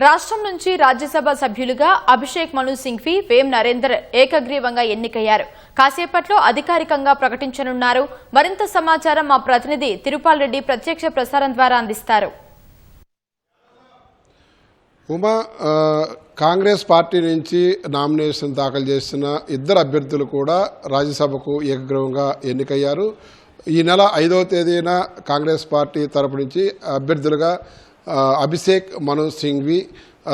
రాష్ట్రం నుంచి రాజ్యసభ సభ్యులుగా అభిషేక్ మను సింఘ్వి, వేం నరేందర్ ఏకగ్రీవంగా ఎన్నికయ్యారు. కాసేపట్లో అధికారికంగా ప్రకటించనున్నారు. మరింత సమాచారం మా ప్రతినిధి తిరుపాల్ రెడ్డి ప్రత్యక్ష ప్రసారం ద్వారా అందిస్తారు. ఉమా, కాంగ్రెస్ పార్టీ నుంచి నామినేషన్ దాఖలు చేసిన ఇద్దరు అభ్యర్థులు కూడా రాజ్యసభకు ఏకగ్రీవంగా ఎన్నికయ్యారు. ఈ నెల 5వ తేదీన కాంగ్రెస్ పార్టీ తరపు నుంచి అభ్యర్థులుగా అభిషేక్ మను సింఘ్వి,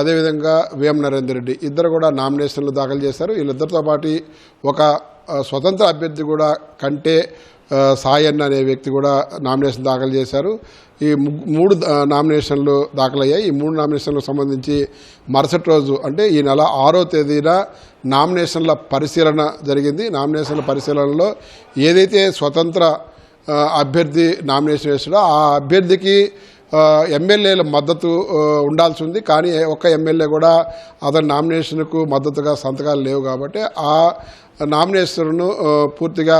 అదేవిధంగా వేం నరేందర్ రెడ్డి ఇద్దరు కూడా నామినేషన్లు దాఖలు చేశారు. వీళ్ళిద్దరితో పాటు ఒక స్వతంత్ర అభ్యర్థి కూడా కంటే సాయన్న అనే వ్యక్తి కూడా నామినేషన్ దాఖలు చేశారు. ఈ మూడు నామినేషన్లు దాఖలయ్యాయి. ఈ మూడు నామినేషన్లకు సంబంధించి మరుసటి రోజు అంటే ఈ నెల 6వ తేదీన నామినేషన్ల పరిశీలన జరిగింది. నామినేషన్ల పరిశీలనలో ఏదైతే స్వతంత్ర అభ్యర్థి నామినేషన్ వేసాడో ఆ అభ్యర్థికి ఎమ్మెల్యేల మద్దతు ఉండాల్సి ఉంది. కానీ ఒక్క ఎమ్మెల్యే కూడా అతని నామినేషన్కు మద్దతుగా సంతకాలు లేవు కాబట్టి ఆ నామినేషన్ను పూర్తిగా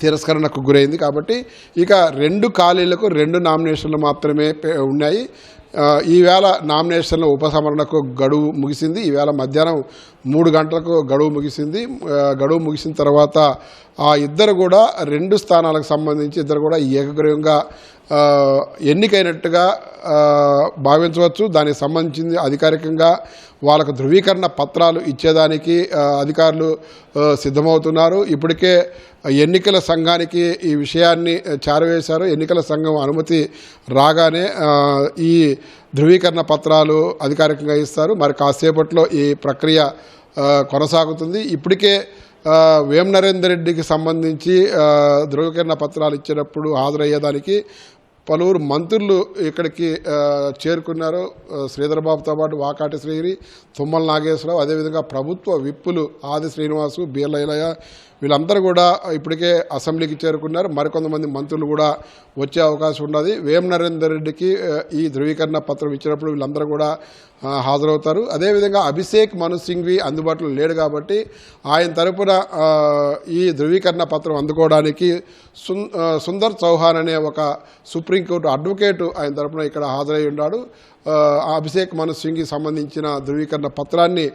తిరస్కరణకు గురైంది. కాబట్టి ఇక 2 ఖాళీలకు 2 నామినేషన్లు మాత్రమే ఉన్నాయి. ఈవేళ నామినేషన్ల ఉపసంహరణకు గడువు ముగిసింది. ఈవేళ మధ్యాహ్నం 3 గంటలకు గడువు ముగిసింది. గడువు ముగిసిన తర్వాత ఆ ఇద్దరు కూడా 2 స్థానాలకు సంబంధించి ఇద్దరు కూడా ఏకగ్రీవంగా ఎన్నికైనట్టుగా భావించవచ్చు. దానికి సంబంధించింది అధికారికంగా వాళ్ళకు ధృవీకరణ పత్రాలు ఇచ్చేదానికి అధికారులు సిద్ధమవుతున్నారు. ఇప్పటికే ఎన్నికల సంఘానికి ఈ విషయాన్ని చేరవేశారు. ఎన్నికల సంఘం అనుమతి రాగానే ఈ ధృవీకరణ పత్రాలు అధికారికంగా ఇస్తారు. మరి కాసేపట్లో ఈ ప్రక్రియ కొనసాగుతుంది. ఇప్పటికే వేం నరేందర్ రెడ్డికి సంబంధించి ధృవీకరణ పత్రాలు ఇచ్చేటప్పుడు హాజరయ్యేదానికి పలువురు మంత్రులు ఇక్కడికి చేరుకున్నారు. శ్రీధర్బాబుతో పాటు వాకాటి శ్రీహరి, తుమ్మల నాగేశ్వరరావు, అదేవిధంగా ప్రభుత్వ విప్పులు ఆది శ్రీనివాసు, బీర్లయ్య వీళ్ళందరూ కూడా ఇప్పటికే అసెంబ్లీకి చేరుకున్నారు. మరికొంతమంది మంత్రులు కూడా వచ్చే అవకాశం ఉన్నది. వేం నరేందర్ రెడ్డికి ఈ ధృవీకరణ పత్రం ఇచ్చినప్పుడు వీళ్ళందరూ కూడా హాజరవుతారు. అదేవిధంగా అభిషేక్ మను సింఘ్వి అందుబాటులో లేడు కాబట్టి ఆయన తరపున ఈ ధృవీకరణ పత్రం అందుకోవడానికి సుందర్ చౌహాన్ అనే ఒక సుప్రీంకోర్టు అడ్వకేటు ఆయన తరపున ఇక్కడ హాజరై ఉన్నాడు. అభిషేక్ మను సింఘ్కి సంబంధించిన ధృవీకరణ పత్రాన్ని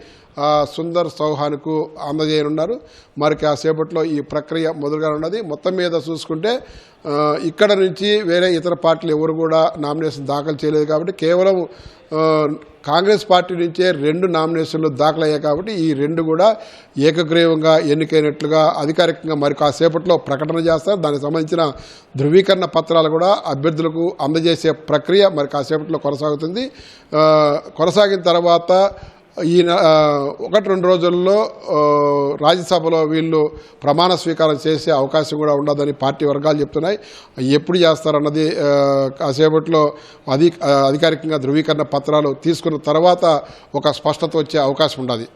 సుందర్ చౌహాన్కు అందజేయనున్నారు. మరి కాసేపట్లో ఈ ప్రక్రియ మొదలుగా ఉన్నది. మొత్తం మీద చూసుకుంటే ఇక్కడ నుంచి వేరే ఇతర పార్టీలు ఎవరు కూడా నామినేషన్ దాఖలు చేయలేదు కాబట్టి కేవలం కాంగ్రెస్ పార్టీ నుంచే 2 నామినేషన్లు దాఖలయ్యాయి కాబట్టి ఈ 2 కూడా ఏకగ్రీవంగా ఎన్నికైనట్లుగా అధికారికంగా మరి కాసేపట్లో ప్రకటన చేస్తారు. దానికి సంబంధించిన ధృవీకరణ పత్రాలు కూడా అభ్యర్థులకు అందజేసే ప్రక్రియ మరి కాసేపట్లో కొనసాగుతుంది. కొనసాగిన తర్వాత ఈ 1-2 రోజుల్లో రాజ్యసభలో వీళ్ళు ప్రమాణ స్వీకారం చేసే అవకాశం కూడా ఉండదని పార్టీ వర్గాలు చెప్తున్నాయి. ఎప్పుడు చేస్తారన్నది కాసేపట్లో అధికారికంగా ధృవీకరణ పత్రాలు తీసుకున్న తర్వాత ఒక స్పష్టత వచ్చే అవకాశం ఉండదు.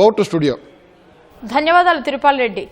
Over to studio. ధన్యవాదాలు తిరుపాల్ రెడ్డి.